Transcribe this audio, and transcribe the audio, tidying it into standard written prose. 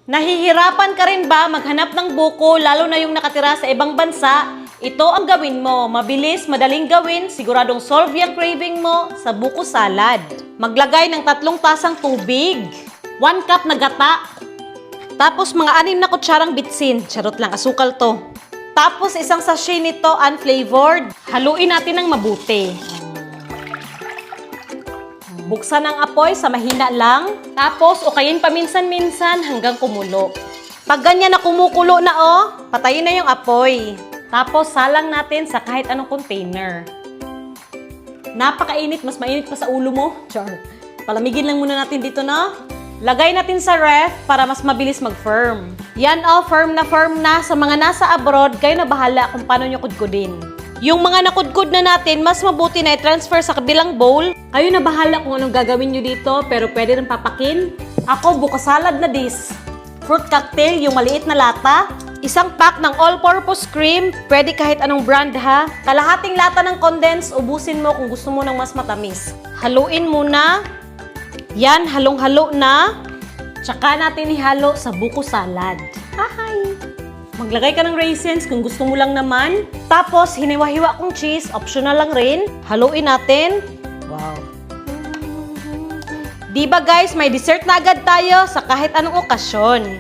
Nahihirapan ka rin ba maghanap ng buko lalo na yung nakatira sa ibang bansa? Ito ang gawin mo. Mabilis, madaling gawin, siguradong solve yung craving mo sa buko salad. Maglagay ng 3 tasang tubig, 1 cup na gata, tapos mga 6 na kutsarang bitsin. Charot lang, asukal to. Tapos isang sachet nito unflavored. Haluin natin ng mabuti. Buksan ang apoy sa mahina lang. Tapos ukayin paminsan-minsan hanggang kumulo. Pag ganyan na kumukulo na patayin na yung apoy. Tapos salang natin sa kahit anong container. Napakainit, mas mainit pa sa ulo mo. Char. Palamigin lang muna natin dito na. Lagay natin sa ref para mas mabilis mag-firm. Yan firm na sa mga nasa abroad, kayo na bahala kung paano nyo kudkudin. Yung mga nakudkud na natin, mas mabuti na i-transfer sa kabilang bowl. Kayo na bahala kung anong gagawin nyo dito, pero pwede rin papakin. Ako, buko salad na this. Fruit cocktail, yung maliit na lata. Isang pack ng all-purpose cream, pwede kahit anong brand ha. Kalahating lata ng condensed, ubusin mo kung gusto mo ng mas matamis. Haluin muna. Yan, halong-halo na. Tsaka natin ihalo sa buko salad. Hi! Maglagay ka ng raisins kung gusto mo lang naman. Tapos, hiniwa-hiwa kong cheese, optional lang rin. Haluin natin. Wow! Diba guys, may dessert na agad tayo sa kahit anong okasyon.